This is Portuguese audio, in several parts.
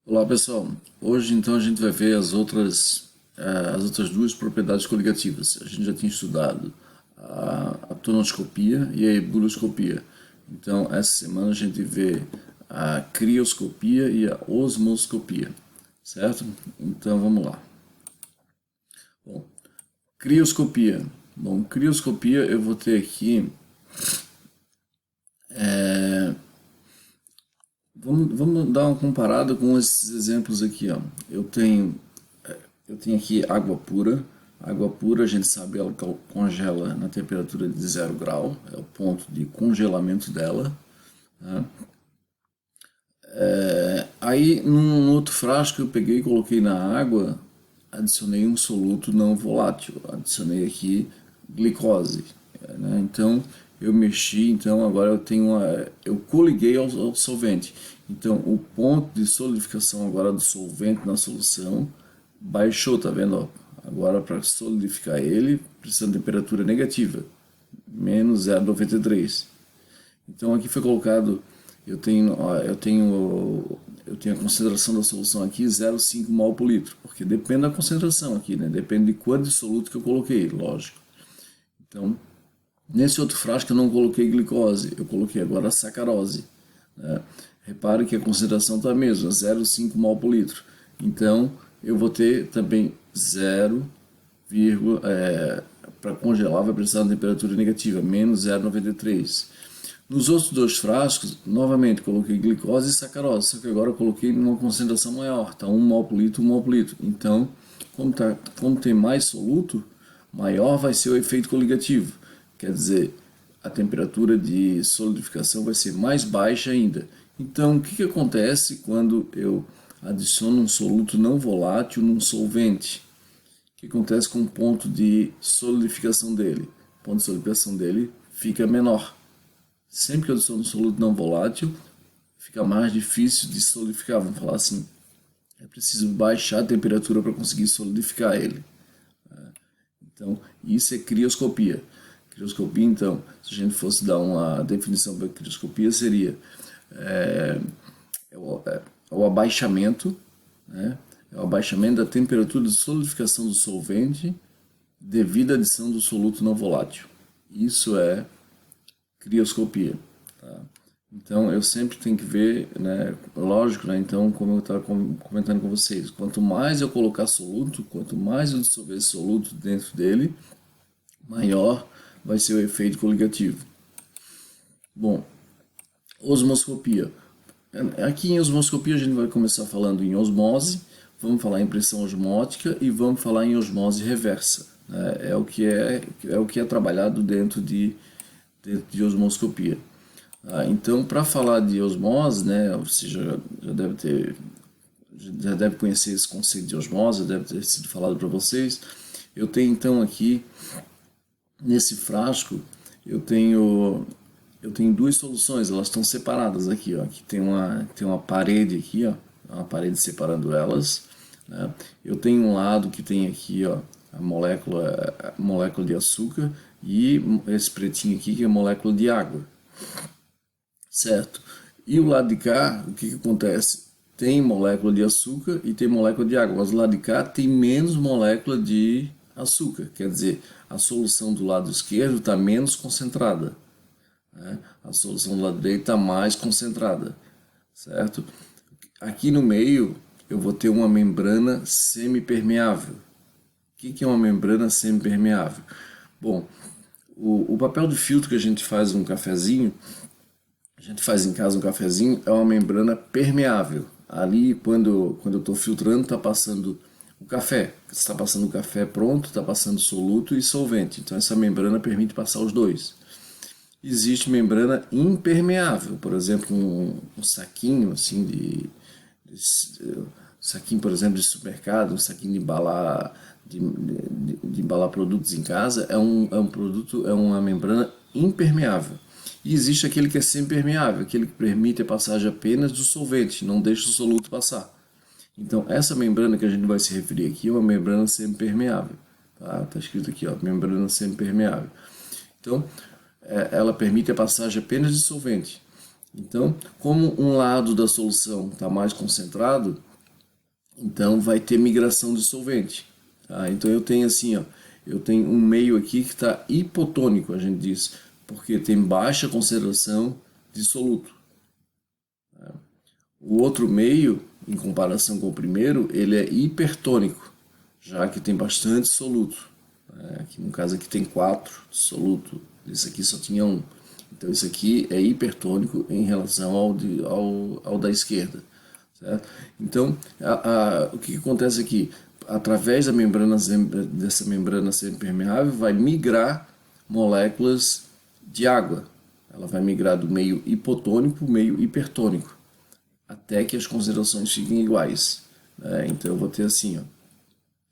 Olá pessoal, hoje então a gente vai ver as outras duas propriedades coligativas. A gente já tinha estudado a tonoscopia e a ebullioscopia. Então essa semana a gente vê a crioscopia e a osmoscopia, certo? Então vamos lá. Bom, crioscopia. Bom, crioscopia eu vou ter aqui. Vamos dar uma comparada com esses exemplos aqui, ó. Eu tenho aqui água pura. Água pura, a gente sabe, ela congela na temperatura de 0 grau, é o ponto de congelamento dela. Né? Aí, num outro frasco, eu peguei e coloquei na água, adicionei um soluto não volátil, adicionei aqui glicose. Né? Então, eu mexi, então agora eu coliguei ao solvente. Então, o ponto de solidificação agora do solvente na solução baixou, tá vendo? Ó? Agora, para solidificar ele, precisa de temperatura negativa, menos 0,93. Então aqui foi colocado, eu tenho a concentração da solução aqui 0,5 mol por litro, porque depende da concentração aqui, né? Depende de quanto de soluto que eu coloquei, lógico. Então, nesse outro frasco eu não coloquei glicose, eu coloquei agora sacarose. Né? Repare que a concentração está a mesma, 0,5 mol por litro. Então, eu vou ter também 0, para congelar vai precisar de temperatura negativa, menos 0,93. Nos outros dois frascos, novamente coloquei glicose e sacarose, só que agora eu coloquei numa concentração maior, tá 1 mol por litro, 1 mol por litro. Então, como tem mais soluto, maior vai ser o efeito coligativo. Quer dizer, a temperatura de solidificação vai ser mais baixa ainda. Então, o que acontece quando eu adiciono um soluto não volátil num solvente? O que acontece com o ponto de solidificação dele? O ponto de solidificação dele fica menor. Sempre que eu adiciono um soluto não volátil, fica mais difícil de solidificar, vamos falar assim. É preciso baixar a temperatura para conseguir solidificar ele. Então, isso é crioscopia. Crioscopia, então, se a gente fosse dar uma definição para crioscopia, seria é, o abaixamento, né? É o abaixamento da temperatura de solidificação do solvente devido à adição do soluto não volátil. Isso é crioscopia. Tá? Então eu sempre tenho que ver, né, lógico, né, então como eu estava comentando com vocês, quanto mais eu colocar soluto, quanto mais eu dissolver soluto dentro dele, maior vai ser o efeito coligativo. Bom, osmoscopia. Aqui em osmoscopia a gente vai começar falando em osmose, vamos falar em pressão osmótica e vamos falar em osmose reversa. Né? É o que é trabalhado dentro de osmoscopia. Então, para falar de osmose, né, você já deve conhecer esse conceito de osmose, já deve ter sido falado para vocês. Eu tenho então aqui, nesse frasco, eu tenho duas soluções, elas estão separadas aqui, ó. Aqui tem uma parede aqui, ó, uma parede separando elas. Né? Eu tenho um lado que tem aqui, ó, a molécula de açúcar e esse pretinho aqui que é a molécula de água, certo? E o lado de cá, o que acontece? Tem molécula de açúcar e tem molécula de água, mas o lado de cá tem menos molécula de açúcar, quer dizer, a solução do lado esquerdo está menos concentrada, né? A solução do lado direito está mais concentrada, certo? Aqui no meio eu vou ter uma membrana semipermeável. O que é uma membrana semipermeável? Bom, o papel de filtro que a gente faz um cafezinho, a gente faz em casa um cafezinho, é uma membrana permeável. Ali, quando eu estou filtrando, está passando o café. Está passando o café pronto, está passando soluto e solvente. Então essa membrana permite passar os dois. Existe membrana impermeável, por exemplo, um saquinho assim saquinho, por exemplo, de supermercado, um saquinho de embalar produtos em casa, é uma membrana impermeável. E existe aquele que é semipermeável, aquele que permite a passagem apenas do solvente, não deixa o soluto passar. Então, essa membrana que a gente vai se referir aqui é uma membrana semipermeável. Tá escrito aqui, ó, membrana semipermeável. Então, ela permite a passagem apenas de solvente. Então, como um lado da solução está mais concentrado, Então vai ter migração de solvente. Tá? Então eu tenho assim, ó, eu tenho um meio aqui que está hipotônico, a gente diz, porque tem baixa concentração de soluto. O outro meio, em comparação com o primeiro, ele é hipertônico, já que tem bastante soluto. Aqui, no caso aqui tem 4 soluto, esse aqui só tinha um. Então esse aqui é hipertônico em relação ao da esquerda. Certo? Então, o que acontece aqui? Através dessa membrana semipermeável, vai migrar moléculas de água. Ela vai migrar do meio hipotônico para o meio hipertônico, até que as concentrações fiquem iguais. Então eu vou ter assim, ó,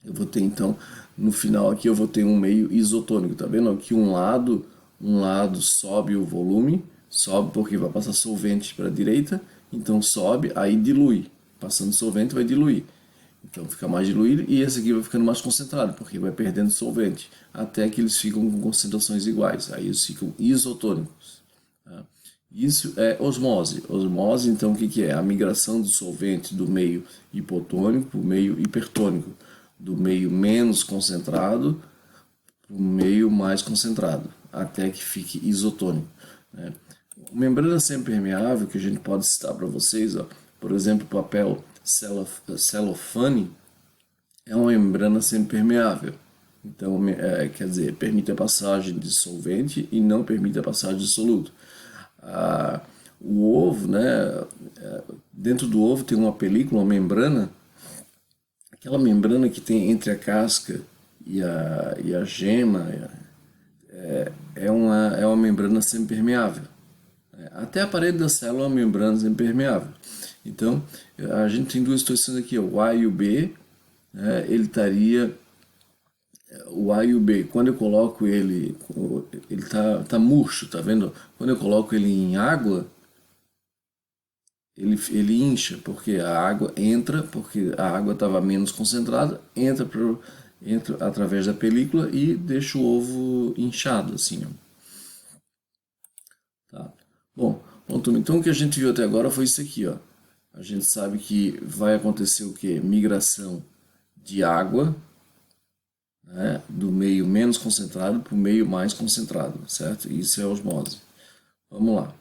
eu vou ter então, no final aqui eu vou ter um meio isotônico, tá vendo? Aqui um lado sobe o volume, sobe porque vai passar solvente para a direita, então sobe, aí dilui, passando solvente vai diluir. Então fica mais diluído e esse aqui vai ficando mais concentrado, porque vai perdendo solvente, até que eles ficam com concentrações iguais, aí eles ficam isotônicos. Tá? Isso é osmose. Osmose, então, o que é? A migração do solvente do meio hipotônico para o meio hipertônico, do meio menos concentrado para o meio mais concentrado, até que fique isotônico. Né? Membrana semipermeável, que a gente pode citar para vocês, ó, por exemplo, papel celofane, é uma membrana semipermeável. Então, quer dizer, permite a passagem de solvente e não permite a passagem de soluto. O ovo, né, dentro do ovo tem uma película, uma membrana, aquela membrana que tem entre a casca e a gema, é uma membrana semipermeável. Até a parede da célula é uma membrana semipermeável. Então, a gente tem duas situações aqui, ó, o A e o B, ele estaria... O A e o B, quando eu coloco ele tá murcho, tá vendo? Quando eu coloco ele em água, ele incha, porque a água entra, porque a água estava menos concentrada, entra através da película e deixa o ovo inchado, assim, ó. Tá? Bom, turma, então o que a gente viu até agora foi isso aqui, ó. A gente sabe que vai acontecer o quê? Migração de água, né, do meio menos concentrado para o meio mais concentrado, certo? Isso é osmose. Vamos lá.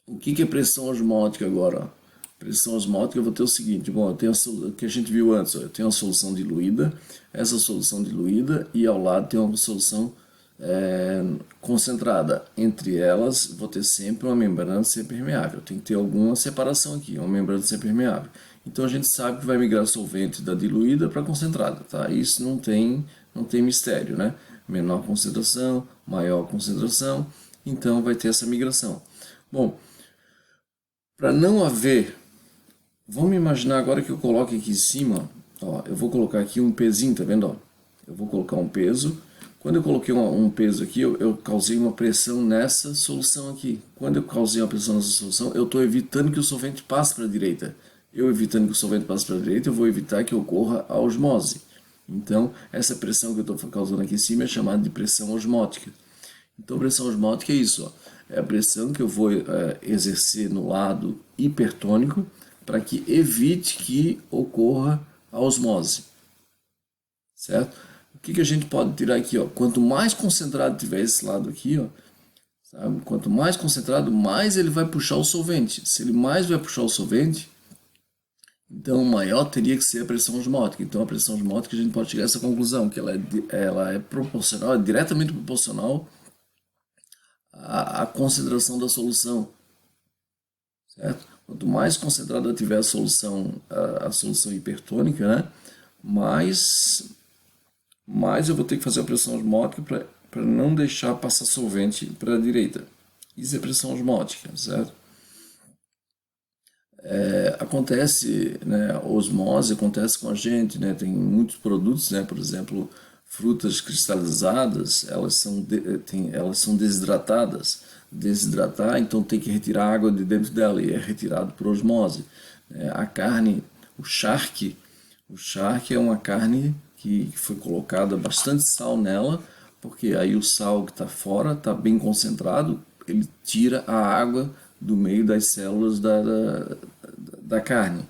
O que é pressão osmótica agora? Pressão osmótica, eu vou ter o seguinte, bom, eu tenho o que a gente viu antes, ó, eu tenho uma solução diluída, essa solução diluída, e ao lado tem uma solução concentrada. Entre elas, vou ter sempre uma membrana semipermeável. Tem que ter alguma separação aqui, uma membrana semipermeável. Então a gente sabe que vai migrar solvente da diluída para concentrada, tá? Isso não tem mistério, né? Menor concentração, maior concentração, então vai ter essa migração. Bom, para não haver, vamos imaginar agora que eu coloque aqui em cima, ó, eu vou colocar aqui um pezinho, tá vendo? Ó? Eu vou colocar um peso. Quando eu coloquei um peso aqui, eu causei uma pressão nessa solução aqui. Quando eu causei uma pressão nessa solução, eu estou evitando que o solvente passe para a direita. Eu evitando que o solvente passe para a direita, eu vou evitar que ocorra a osmose. Então, essa pressão que eu estou causando aqui em cima é chamada de pressão osmótica. Então, pressão osmótica é isso, ó. É a pressão que eu vou exercer no lado hipertônico para que evite que ocorra a osmose, certo? O que a gente pode tirar aqui, ó? Quanto mais concentrado tiver esse lado aqui, ó, sabe? Quanto mais concentrado, mais ele vai puxar o solvente. Se ele mais vai puxar o solvente, então maior teria que ser a pressão osmótica. Então a pressão osmótica a gente pode chegar a essa conclusão, que ela é proporcional, é diretamente proporcional à concentração da solução, certo? Quanto mais concentrada tiver a solução hipertônica, né, mais eu vou ter que fazer a pressão osmótica para não deixar passar solvente para a direita. Isso é pressão osmótica, certo? Acontece, né, osmose acontece com a gente, né, tem muitos produtos, né, por exemplo, frutas cristalizadas, elas são desidratadas. Desidratar, então tem que retirar a água de dentro dela e é retirado por osmose. A carne, o charque é uma carne que foi colocada bastante sal nela, porque aí o sal que está fora está bem concentrado, ele tira a água do meio das células da carne.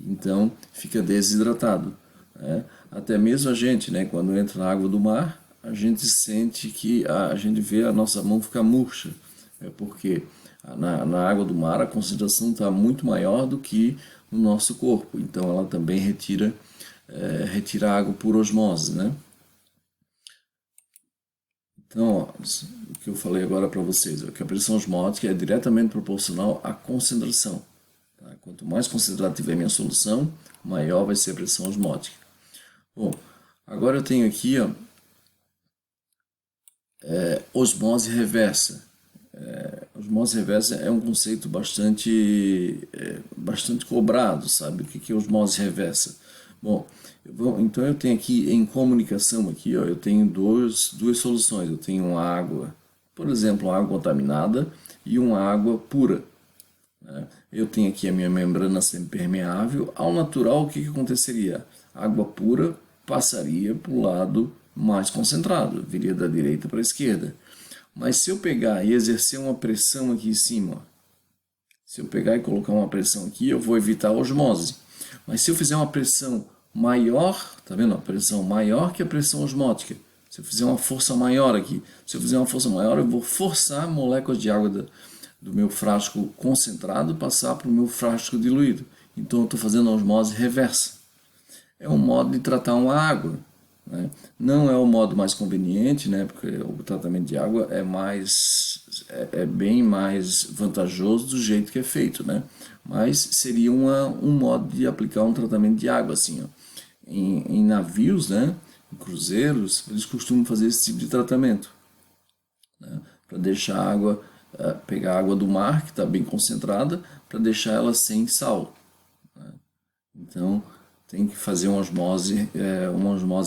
então fica desidratado, né? Até mesmo a gente, né, quando entra na água do mar, a gente sente que a gente vê a nossa mão ficar murcha, porque na água do mar a concentração está muito maior do que no nosso corpo, então ela também retira água por osmose, né? Então, ó, o que eu falei agora para vocês, que a pressão osmótica é diretamente proporcional à concentração. Tá? Quanto mais concentrada tiver minha solução, maior vai ser a pressão osmótica. Bom, agora eu tenho aqui, ó, osmose reversa. Osmose reversa é um conceito bastante cobrado, sabe? O que é osmose reversa? Bom, então eu tenho aqui em comunicação, aqui, ó, eu tenho duas soluções. Eu tenho uma água, por exemplo, uma água contaminada e uma água pura, né? Eu tenho aqui a minha membrana semipermeável. Ao natural, o que aconteceria? A água pura passaria para o lado mais concentrado, viria da direita para a esquerda. Mas se eu pegar e exercer uma pressão aqui em cima, se eu pegar e colocar uma pressão aqui, eu vou evitar a osmose. Mas se eu fizer uma pressão maior, tá vendo? A pressão maior que a pressão osmótica. Se eu fizer uma força maior aqui, se eu fizer uma força maior, eu vou forçar moléculas de água do meu frasco concentrado passar para o meu frasco diluído. Então eu estou fazendo a osmose reversa. É um modo de tratar uma água, né? Não é o modo mais conveniente, né? Porque o tratamento de água é bem mais vantajoso do jeito que é feito, né? Mas seria um modo de aplicar um tratamento de água, assim, ó. Em navios, né? Em cruzeiros, eles costumam fazer esse tipo de tratamento, né? Para deixar a água, pegar a água do mar, que está bem concentrada, para deixar ela sem sal, né? Então, tem que fazer uma osmose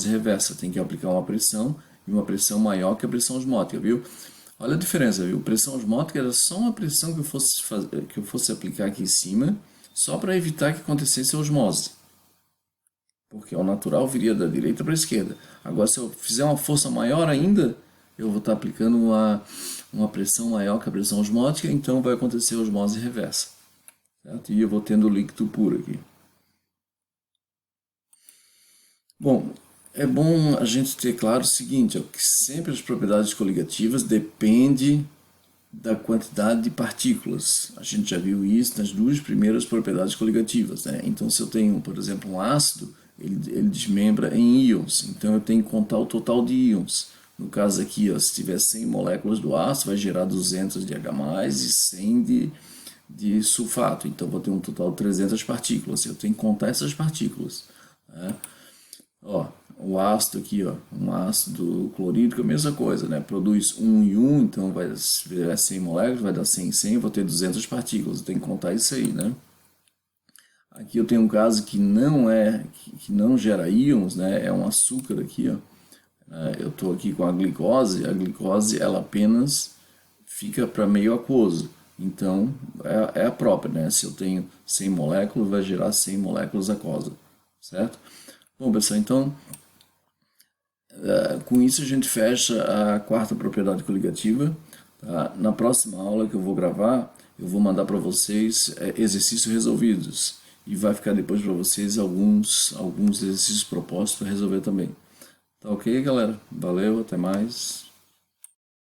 reversa, tem que aplicar uma pressão e uma pressão maior que a pressão osmótica, viu? Olha a diferença, viu? Pressão osmótica era só uma pressão que eu fosse aplicar aqui em cima, só para evitar que acontecesse a osmose, porque ao natural viria da direita para a esquerda. Agora, se eu fizer uma força maior ainda, eu vou estar aplicando uma pressão maior que a pressão osmótica, então vai acontecer a osmose reversa, certo? E eu vou tendo líquido puro aqui. Bom, é bom a gente ter claro o seguinte, ó, que sempre as propriedades coligativas dependem da quantidade de partículas. A gente já viu isso nas duas primeiras propriedades coligativas, né? Então, se eu tenho, por exemplo, um ácido, ele desmembra em íons, então eu tenho que contar o total de íons. No caso aqui, ó, se tiver 100 moléculas do ácido, vai gerar 200 de H+, e 100 de sulfato, então vou ter um total de 300 partículas. Eu tenho que contar essas partículas, né? Ó, o ácido aqui, ó, um ácido clorídrico, a mesma coisa, né? Produz 1 e 1, então vai virar 100 moléculas, vai dar 100 e 100, vou ter 200 partículas. Eu tenho que contar isso aí, né? Aqui eu tenho um caso que não gera íons, né? É um açúcar aqui, ó. Eu estou aqui com a glicose ela apenas fica para meio aquoso. Então é a própria, né? Se eu tenho 100 moléculas, vai gerar 100 moléculas aquosa, certo? Bom, pessoal, então, com isso a gente fecha a quarta propriedade coligativa. Tá? Na próxima aula que eu vou gravar, eu vou mandar para vocês exercícios resolvidos. E vai ficar depois para vocês alguns exercícios propostos para resolver também. Tá ok, galera? Valeu, até mais.